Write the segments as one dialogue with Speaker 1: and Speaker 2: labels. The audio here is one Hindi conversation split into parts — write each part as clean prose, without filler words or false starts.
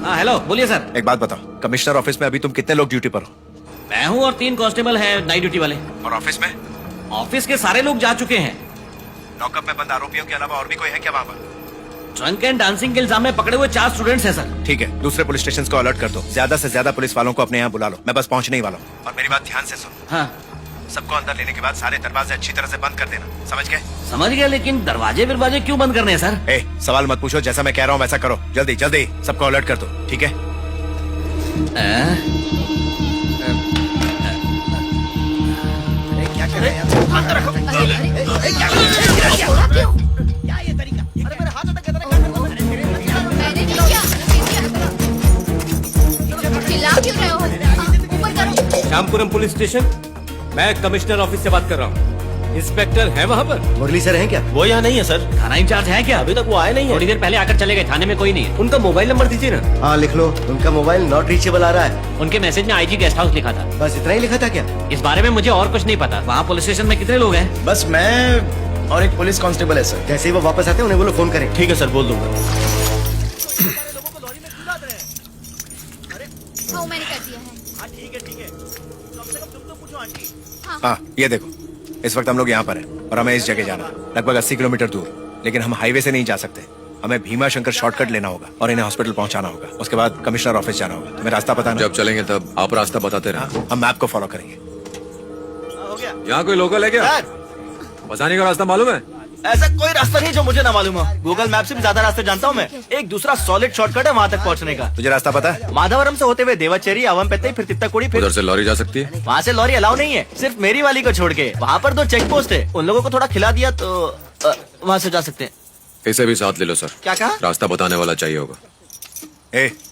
Speaker 1: हाँ हेलो, बोलिए सर।
Speaker 2: एक बात बताओ, कमिश्नर ऑफिस में अभी तुम कितने लोग ड्यूटी पर हो?
Speaker 1: मैं हूँ और 3 कांस्टेबल हैं नाइट ड्यूटी वाले।
Speaker 2: और ऑफिस में?
Speaker 1: ऑफिस के सारे लोग जा चुके हैं।
Speaker 2: लॉकअप में बंद आरोपियों के अलावा और भी कोई है क्या वहाँ पर?
Speaker 1: ड्रंक एंड डांसिंग के इल्जाम में पकड़े हुए 4 स्टूडेंट्स हैं सर।
Speaker 2: ठीक है, दूसरे पुलिस स्टेशन को अलर्ट कर दो। ज्यादा से ज्यादा पुलिस वालों को अपने यहाँ बुला लो। मैं बस पहुँचने ही वाला हूँ। और मेरी बात ध्यान से सुनो।
Speaker 1: हाँ
Speaker 2: सबको अंदर लेने के बाद सारे दरवाजे अच्छी तरह से बंद कर देना, समझ गए?
Speaker 1: समझ गया, लेकिन दरवाजे बिरवाजे क्यों बंद करने हैं सर?
Speaker 2: सवाल मत पूछो, जैसा मैं कह रहा हूँ वैसा करो। जल्दी जल्दी सबको अलर्ट कर दो, ठीक है? क्या कर रहे हैं?
Speaker 3: चिल्ला क्यों रहे हो? ऊपर करो।
Speaker 4: श्यामपुरम पुलिस स्टेशन, मैं कमिश्नर ऑफिस से बात कर रहा हूँ। इंस्पेक्टर है वहाँ पर?
Speaker 5: मुरली सर हैं क्या?
Speaker 4: वो यहाँ नहीं है सर।
Speaker 1: थाना इंचार्ज है क्या?
Speaker 4: अभी तक वो आए नहीं है।
Speaker 1: थोड़ी देर पहले आकर चले गए, थाने में कोई नहीं है।
Speaker 4: उनका मोबाइल नंबर दीजिए ना।
Speaker 5: हाँ लिख लो, उनका मोबाइल नॉट रीचेबल आ रहा है।
Speaker 1: उनके मैसेज में आईजी गेस्ट हाउस लिखा था।
Speaker 5: बस इतना ही लिखा था क्या?
Speaker 1: इस बारे में मुझे और कुछ नहीं पता। वहाँ पुलिस स्टेशन में कितने लोग हैं?
Speaker 6: बस मैं और एक पुलिस कांस्टेबल है सर।
Speaker 5: जैसे ही वो वापस आते हैं उन्हें बोलो फोन करें।
Speaker 4: ठीक है सर, बोल दूंगा।
Speaker 3: हाँ मैंने कर दिया है।
Speaker 2: हाँ ये देखो, इस वक्त हम लोग यहाँ पर हैं और हमें इस जगह जाना है, लगभग 80 किलोमीटर दूर। लेकिन हम हाईवे से नहीं जा सकते, हमें भीमा शंकर शॉर्टकट लेना होगा और इन्हें हॉस्पिटल पहुँचाना होगा। उसके बाद कमिश्नर ऑफिस जाना होगा। तुम्हें रास्ता पता है ना?
Speaker 7: जब चलेंगे तब आप रास्ता बताते रहे।
Speaker 2: हम मैप को फॉलो करेंगे।
Speaker 7: यहाँ कोई लोकल है क्या? बसाने का रास्ता मालूम है?
Speaker 6: ऐसा कोई रास्ता नहीं जो मुझे ना मालूम हो। गूगल मैप से भी ज्यादा रास्ते जानता हूँ मैं। एक दूसरा सॉलिड शॉर्टकट है वहाँ तक पहुँचने का।
Speaker 2: तुझे रास्ता पता है?
Speaker 6: माधवरम से होते हुए देवाचेरी, अवमपेत्तई, फिर तित्ताकुड़ी, फिर
Speaker 7: उधर से लॉरी जा सकती है?
Speaker 6: वहाँ से लॉरी अलाउ नहीं है, सिर्फ मेरी वाली को छोड़ के। वहाँ पर 2 चेक पोस्ट है, उन लोगों को थोड़ा खिला दिया तो वहाँ से जा सकते हैं।
Speaker 7: इसे भी साथ ले लो सर।
Speaker 6: क्या कहा?
Speaker 7: रास्ता बताने वाला चाहिए होगा।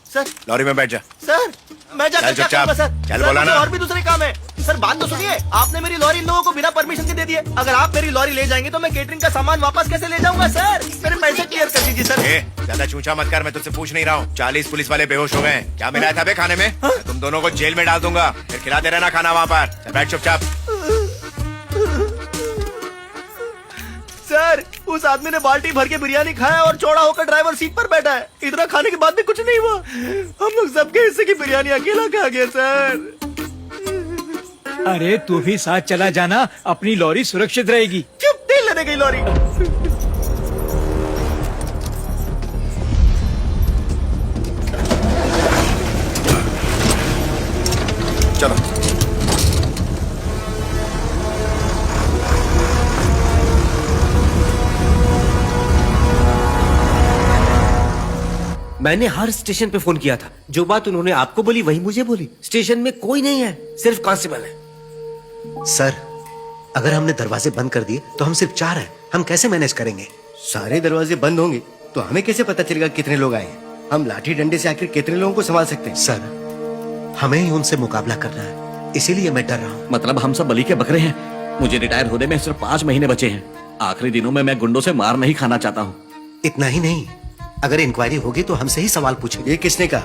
Speaker 6: सर
Speaker 2: लॉरी में बैठ जा।
Speaker 6: सर मैं जाकर
Speaker 2: चल
Speaker 6: क्या
Speaker 2: चुपचाप।
Speaker 6: करूंगा सर?
Speaker 2: चल
Speaker 6: सर,
Speaker 2: बोला
Speaker 6: मुझे
Speaker 2: ना।
Speaker 6: और भी दूसरे काम है। सर बात तो सुनिए, आपने मेरी लॉरी इन लोगों को बिना परमिशन के दे दी है। अगर आप मेरी लॉरी ले जाएंगे तो मैं केटरिंग का सामान वापस कैसे ले जाऊंगा सर? मेरे पैसे क्लियर कर दीजिए सर।
Speaker 2: ज्यादा चूचा मत कर, मैं तुझसे पूछ नहीं रहा हूँ। 40 पुलिस वाले बेहोश हो गए हैं। क्या मिलाया था बे खाने में? मैं तुम दोनों को जेल में डाल दूंगा, फिर खिलाते रहना खाना वहाँ पर। चल बैठ चुपचाप।
Speaker 6: सर उस आदमी ने बाल्टी भर के बिरयानी खाया और चौड़ा होकर ड्राइवर सीट पर बैठा है। इतना खाने के बाद भी कुछ नहीं हुआ। हम लोग सबके हिस्से की बिरयानी अकेला खा गए सर।
Speaker 8: अरे तू भी साथ चला जाना, अपनी लॉरी सुरक्षित रहेगी।
Speaker 6: चुप, तेल लेने गई लॉरी।
Speaker 2: चलो
Speaker 4: मैंने हर स्टेशन पे फोन किया था। जो बात उन्होंने आपको बोली वही मुझे बोली। स्टेशन में कोई नहीं है, सिर्फ कांस्टेबल है।
Speaker 5: सर अगर हमने दरवाजे बंद कर दिए तो हम सिर्फ 4 हैं। हम कैसे मैनेज करेंगे? सारे दरवाजे बंद होंगे तो हमें कैसे पता चलेगा कितने लोग आए हैं? हम लाठी डंडे से आखिर कितने लोगों को संभाल सकते हैं? सर हमें ही उनसे मुकाबला करना है, इसीलिए मैं डर रहा हूँ।
Speaker 1: मतलब हम सब बलि के बकरे हैं। मुझे रिटायर होने में सिर्फ 5 महीने बचे हैं। आखिरी दिनों में मैं गुंडों से मार नहीं खाना चाहता हूँ।
Speaker 5: इतना ही नहीं, अगर इंक्वायरी होगी तो हमसे ही सवाल पूछेंगे। ये किसने कहा?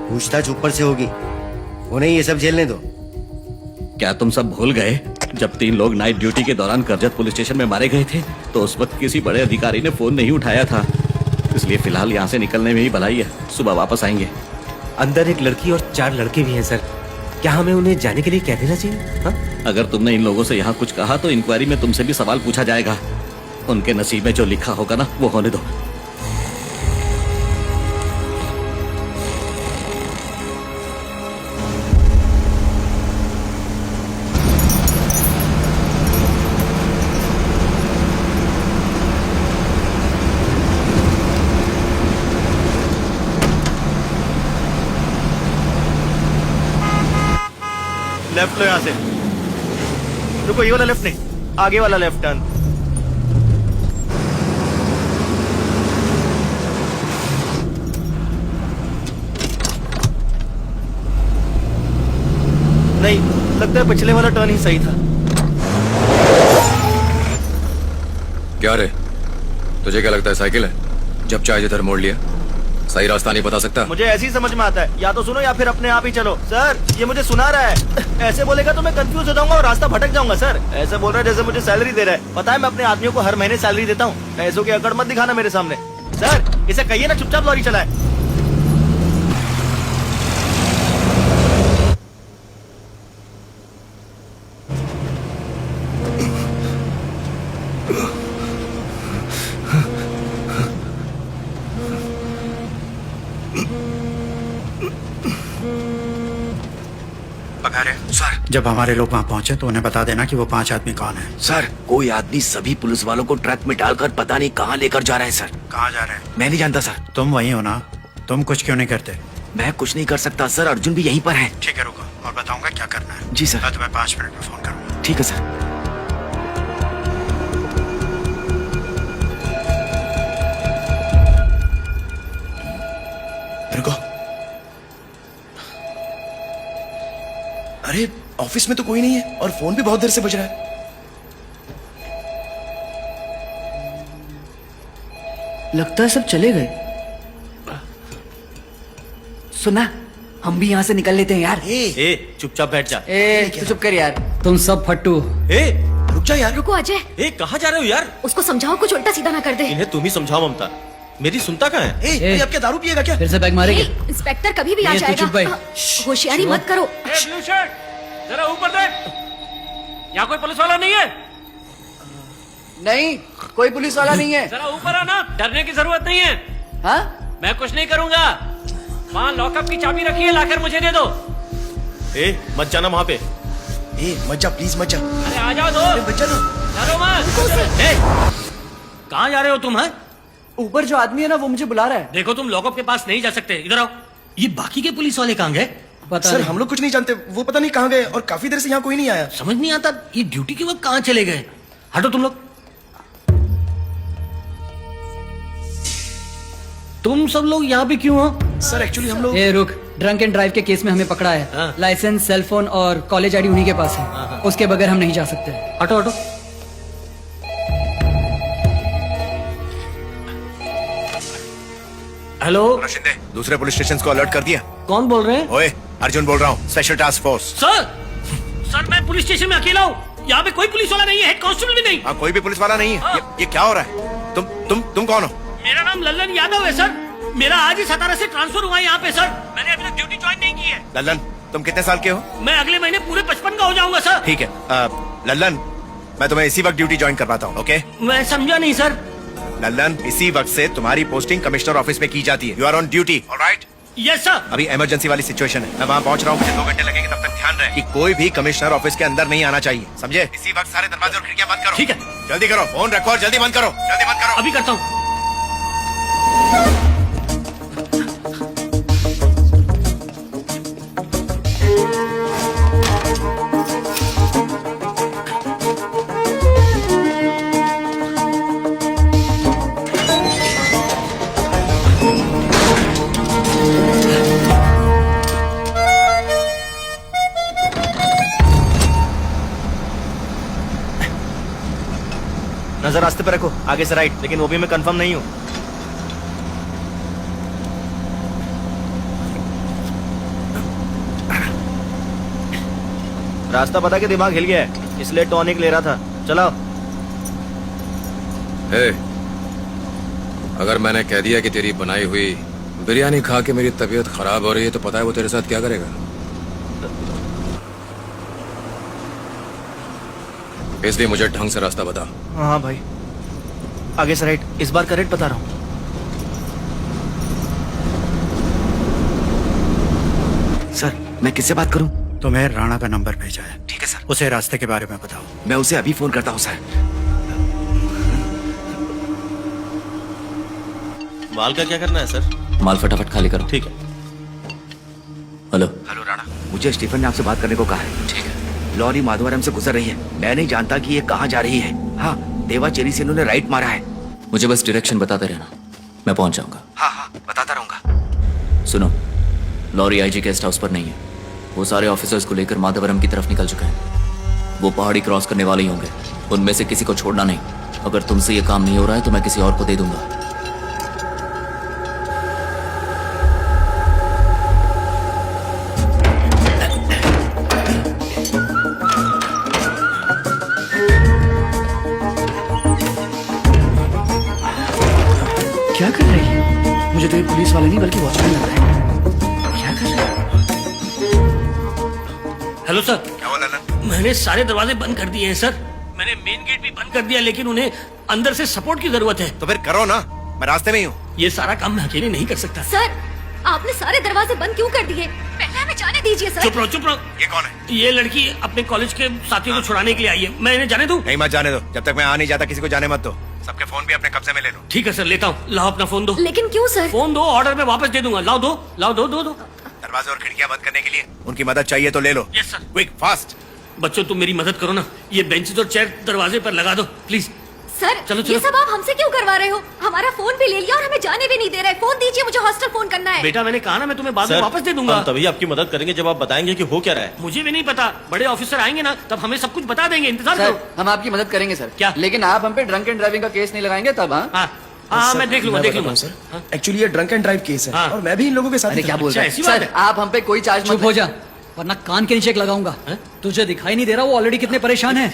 Speaker 5: पूछताछ ऊपर से होगी, उन्हें ये सब झेलने दो।
Speaker 1: क्या तुम सब भूल गए जब 3 लोग नाइट ड्यूटी के दौरान करजत पुलिस स्टेशन में मारे गए थे तो उस वक्त किसी बड़े अधिकारी ने फोन नहीं उठाया था। इसलिए फिलहाल यहाँ से निकलने में ही भलाई है। सुबह वापस आएंगे।
Speaker 4: अंदर एक लड़की और 4 लड़के भी हैं सर। क्या हमें उन्हें जाने के लिए कह देना चाहिए? हाँ?
Speaker 1: अगर तुमने इन लोगों से यहाँ कुछ कहा तो इंक्वायरी में तुमसे भी सवाल पूछा जाएगा। उनके नसीब में जो लिखा होगा ना वो होने दो।
Speaker 6: लेफ्ट लो यहाँ से। रुको, ये वाला लेफ्ट नहीं, आगे वाला लेफ्ट टर्न। नहीं, लगता है पिछले वाला टर्न ही सही था।
Speaker 7: क्या रे, तुझे क्या लगता है साइकिल है? जब चाहे जिधर मोड़ लिया। सही रास्ता नहीं बता सकता?
Speaker 6: मुझे ऐसे ही समझ में आता है, या तो सुनो या फिर अपने आप ही चलो। सर ये मुझे सुना रहा है। ऐसे बोलेगा तो मैं कंफ्यूज हो जाऊंगा और रास्ता भटक जाऊंगा। सर ऐसे बोल रहा है जैसे मुझे सैलरी दे रहा है। पता है मैं अपने आदमियों को हर महीने सैलरी देता हूँ। ऐसों की अकड़ मत दिखाना मेरे सामने। सर इसे कहिए ना चुपचाप लॉरी चलाए।
Speaker 9: सर जब हमारे लोग वहाँ पहुंचे तो उन्हें बता देना कि वो 5 आदमी कौन है।
Speaker 6: सर कोई आदमी सभी पुलिस वालों को ट्रक में डालकर पता नहीं कहाँ लेकर जा रहा है सर।
Speaker 9: कहाँ जा रहे हैं?
Speaker 6: मैं नहीं जानता सर।
Speaker 9: तुम वहीं हो ना? तुम कुछ क्यों नहीं करते?
Speaker 6: मैं कुछ नहीं कर सकता सर, अर्जुन भी यहीं पर है।
Speaker 9: ठीक है रुको और बताऊंगा क्या करना है।
Speaker 6: जी सर।
Speaker 9: मैं तुम्हें 5 मिनट में फोन करूंगा।
Speaker 6: ठीक है सर।
Speaker 2: रुको। अरे ऑफिस में तो कोई नहीं है और फोन भी बहुत देर से बज रहा है।
Speaker 10: लगता है सब चले गए। सुना, हम भी यहाँ से निकल लेते हैं यार।
Speaker 6: ए चुपचाप बैठ जा।
Speaker 10: ए तू चुप कर यार। तुम सब फट्टू।
Speaker 6: ए रुक जा यार।
Speaker 3: रुको अजय,
Speaker 6: ए कहाँ जा रहे हो यार?
Speaker 3: उसको समझाओ कुछ उल्टा सीधा ना कर दे।
Speaker 6: इन्हें तुम ही समझाओ ममता। मेरी सुनता कहाँ है?
Speaker 2: ए, अब क्या दारू पिएगा क्या?
Speaker 10: फिर से बैग मारेंगे।
Speaker 3: ए, इंस्पेक्टर कभी भी आ
Speaker 10: ये तू चुप
Speaker 3: जाएगा।
Speaker 10: बैठ।
Speaker 3: होशियारी मत करो।
Speaker 11: ब्लू शर्ट जरा ऊपर देख, यहाँ कोई पुलिस वाला नहीं है।
Speaker 10: नहीं, कोई पुलिस वाला नहीं है।
Speaker 11: जरा ऊपर आना, डरने की जरूरत नहीं है।
Speaker 10: हाँ?
Speaker 11: मैं कुछ नहीं करूंगा। वहाँ लॉकअप की चाबी रखी है, लाकर मुझे दे दो।
Speaker 6: ए मत जाना वहाँ पे।
Speaker 2: ए मत जा प्लीज मत जा।
Speaker 11: अरे आ जाओ दो,
Speaker 2: बच्चा ना।
Speaker 11: डरो मत। ए, कहाँ जा रहे हो तुम? हैं?
Speaker 10: ऊपर जो आदमी है ना वो मुझे बुला रहा है।
Speaker 11: देखो तुम लॉकअप के पास नहीं जा सकते, इधर आओ। ये बाकी के पुलिस वाले कहाँ गए?
Speaker 10: पता
Speaker 2: सर
Speaker 10: नहीं।
Speaker 2: हम लोग कुछ नहीं जानते, वो पता नहीं कहाँ गए और काफी देर से यहाँ कोई नहीं आया।
Speaker 11: समझ नहीं आता ये ड्यूटी के वक्त कहाँ चले गए। हटो तुम लोग। तुम सब लोग यहाँ पे क्यों हो?
Speaker 2: सर एक्चुअली हम लोग
Speaker 10: ए रुक, ड्रंक एंड ड्राइव के केस में हमें पकड़ा है।
Speaker 11: हाँ।
Speaker 10: लाइसेंस, सेल फोन और कॉलेज आईडी उन्हीं के पास है। उसके बगैर हम नहीं जा सकते।
Speaker 11: हटो हटो। हेलो
Speaker 2: शिंदे दूसरे पुलिस स्टेशन को अलर्ट कर दिया।
Speaker 11: कौन बोल रहे हैं?
Speaker 2: ओए अर्जुन बोल रहा हूँ, स्पेशल टास्क फोर्स।
Speaker 11: सर मैं पुलिस स्टेशन में अकेला हूँ। यहाँ पे कोई पुलिस वाला नहीं है, हेड कांस्टेबल भी नहीं।
Speaker 2: हाँ कोई भी पुलिस वाला नहीं है। ये क्या हो रहा है? तुम कौन हो?
Speaker 11: मेरा नाम लल्लन यादव है सर। मेरा आज ही सतारा से ट्रांसफर हुआ है यहाँ पे सर। मैंने अभी तक ड्यूटी ज्वाइन नहीं की है।
Speaker 2: लल्लन तुम कितने साल के हो?
Speaker 11: मैं अगले महीने पूरे 55 का हो जाऊंगा सर।
Speaker 2: ठीक है लल्लन मैं तुम्हें इसी वक्त ड्यूटी ज्वाइन करवाता हूँ। ओके
Speaker 11: मैं समझा नहीं सर।
Speaker 2: लल्लन इसी वक्त से तुम्हारी पोस्टिंग कमिश्नर ऑफिस में की जाती है। You are on duty. Alright?
Speaker 11: Yes sir.
Speaker 2: अभी इमरजेंसी वाली सिचुएशन है, मैं वहाँ पहुँच रहा हूँ। मुझे 2 घंटे लगेंगे, तब तक ध्यान रहे कि कोई भी कमिश्नर ऑफिस के अंदर नहीं आना चाहिए, समझे? इसी वक्त सारे दरवाजे और खिड़कियां बंद करो।
Speaker 11: ठीक है।
Speaker 2: जल्दी करो, फोन रखो और जल्दी बंद करो, जल्दी बंद करो।
Speaker 11: अभी करता हूँ।
Speaker 6: नजर रास्ते पे रखो, आगे से राइट, लेकिन वो भी मैं कंफर्म नहीं हूँ। रास्ता पता के दिमाग हिल गया है, इसलिए टॉनिक ले रहा था। चलाओ।
Speaker 7: हे, अगर मैंने कह दिया कि तेरी बनाई हुई बिरयानी खा के मेरी तबीयत खराब हो रही है तो पता है वो तेरे साथ क्या करेगा? इसलिए मुझे ढंग से रास्ता बता।
Speaker 6: हाँ भाई, आगे से राइट, इस बार करेक्ट बता रहा हूँ। सर मैं किससे बात करूँ?
Speaker 9: तुम्हें राणा का नंबर भेजा है।
Speaker 6: ठीक है सर।
Speaker 9: उसे रास्ते के बारे में बताओ।
Speaker 6: मैं उसे अभी फोन करता हूँ सर। माल का क्या करना है सर?
Speaker 1: माल फटाफट खाली करो।
Speaker 6: ठीक है।
Speaker 1: हेलो।
Speaker 6: हेलो राणा, मुझे स्टीफन ने आपसे बात करने को कहा है। ठीक है। लॉरी माधवरम से गुजर रही है, मैं नहीं जानता कि ये कहाँ जा रही है। हाँ, देवाचेरी से इन्होंने राइट मारा है।
Speaker 1: मुझे बस डायरेक्शन बताते रहना, मैं पहुंच जाऊंगा।
Speaker 6: हाँ बताता रहूंगा।
Speaker 1: सुनो, लॉरी आईजी गेस्ट हाउस पर नहीं है। वो सारे ऑफिसर्स को लेकर माधवरम की तरफ निकल चुके हैं। वो पहाड़ी क्रॉस करने वाले ही होंगे। उनमें से किसी को छोड़ना नहीं। अगर तुमसे ये काम नहीं हो रहा है तो मैं किसी और को दे दूंगा।
Speaker 10: क्या कर रही है? मुझे तो ये पुलिस वाला नहीं बल्कि वॉचमैन लग रहा है। क्या कर रहा है?
Speaker 11: Hello sir.
Speaker 2: क्या हुआ लल्लन?
Speaker 11: मैंने सारे दरवाजे बंद कर दिए हैं सर। मैंने मेन गेट भी बंद कर दिया, लेकिन उन्हें अंदर से सपोर्ट की जरूरत है।
Speaker 2: तो फिर करो ना, मैं रास्ते में ही हूँ।
Speaker 11: ये सारा काम मैं अकेले नहीं कर सकता।
Speaker 3: सर आपने सारे दरवाजे बंद क्यों कर दिए? पहले हमें जाने दीजिए सर।
Speaker 11: चुप रहो चुप रहो।
Speaker 2: ये कौन है?
Speaker 11: ये लड़की अपने कॉलेज के साथियों को छुड़ाने के लिए आई है। मैं इन्हें जाने दूं?
Speaker 2: नहीं मत जाने दो, जब तक मैं आ नहीं जाता किसी को जाने मत दो। सबके फोन भी अपने कब्जे में ले लो।
Speaker 11: ठीक है सर, लेता हूँ। लाओ अपना फोन दो।
Speaker 3: लेकिन क्यों सर?
Speaker 11: फोन दो, ऑर्डर में वापस दे दूंगा। लाओ दो, लाओ दो दो दो।
Speaker 2: दरवाजे और खिड़कियां बंद करने के लिए उनकी मदद चाहिए तो ले लो।
Speaker 11: Yes sir.
Speaker 2: Quick fast.
Speaker 11: बच्चों तुम मेरी मदद करो ना, ये बेंचेस और चेयर दरवाजे पर लगा दो प्लीज।
Speaker 3: सर
Speaker 11: चलो, चलो।
Speaker 3: ये सब आप हमसे क्यों करवा रहे हो? हमारा फोन भी ले लिया और हमें जाने भी नहीं दे रहे। फोन दीजिए, मुझे हॉस्टल फोन करना है।
Speaker 11: बेटा मैंने कहा ना, मैं तुम्हें बाद में वापस दे दूंगा।
Speaker 6: हम तभी आपकी मदद करेंगे जब आप बताएंगे कि हो क्या रहा है।
Speaker 11: मुझे भी नहीं पता, बड़े ऑफिसर आएंगे ना तब हमें सब कुछ बता देंगे। इंतजार
Speaker 10: सर
Speaker 11: करो।
Speaker 10: हम आपकी मदद करेंगे सर।
Speaker 11: क्या?
Speaker 10: लेकिन आप हम पे ड्रंक एंड ड्राइविंग का केस नहीं लगाएंगे तब? हाँ
Speaker 11: हाँ हाँ, मैं देख लूंगा देख लूंगा।
Speaker 6: सर एक्चुअली ये ड्रंक एंड ड्राइव केस है
Speaker 11: हाँ।
Speaker 6: और मैं भी इन लोगों के साथ
Speaker 10: अरे क्या बोल रहे
Speaker 11: ऐसी
Speaker 10: हैं
Speaker 11: बात
Speaker 10: सर?
Speaker 11: है?
Speaker 10: आप हम पे कोई चार्ज
Speaker 8: चुप हो जा, वरना कान के नीचे लगाऊंगा। तुझे दिखाई नहीं दे रहा वो ऑलरेडी कितने परेशान हैं?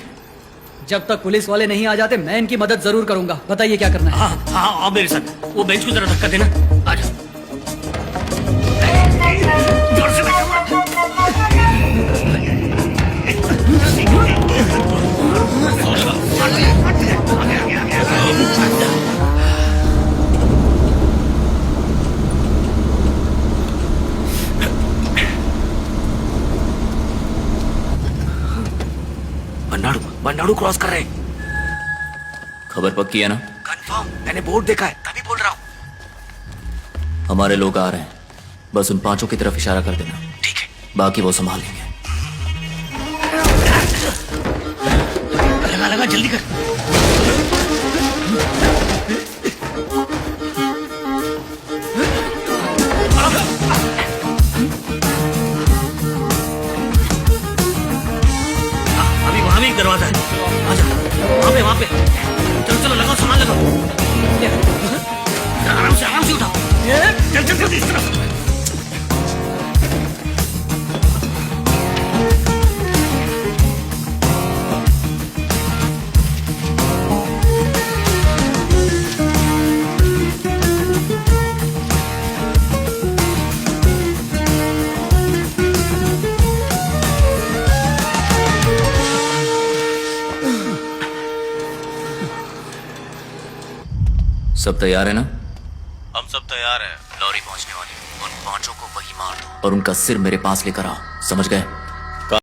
Speaker 8: जब तक पुलिस वाले नहीं आ जाते मैं इनकी मदद जरूर करूंगा। बताइए क्या करना है?
Speaker 11: हाँ हाँ, आओ मेरे साथ। वो बेंच को जरा धक्का देना। आ जाओ। जोर से बैठो।
Speaker 4: बन्नाडू बन्नाडू क्रॉस कर रहे हैं।
Speaker 1: खबर पक्की है ना?
Speaker 4: कंफर्म, मैंने बोर्ड देखा है तभी बोल रहा हूँ।
Speaker 1: हमारे लोग आ रहे हैं, बस उन 5 की तरफ इशारा कर देना।
Speaker 4: ठीक है।
Speaker 1: बाकी वो संभाल लेंगे।
Speaker 11: लगा लगा, जल्दी कर। अभी वहां भी एक दरवाजा है। आजा, वहां पे। चलो चलो, लगाओ सामान लगाओ। आराम से उठाओ। चल चल चल, इस तरफ।
Speaker 1: सब तैयार है ना?
Speaker 6: हम सब तैयार हैं।
Speaker 1: लॉरी पहुंचने वाली है। उन 5 को वही मार दो और उनका सिर मेरे पास लेकर आओ, समझ गए?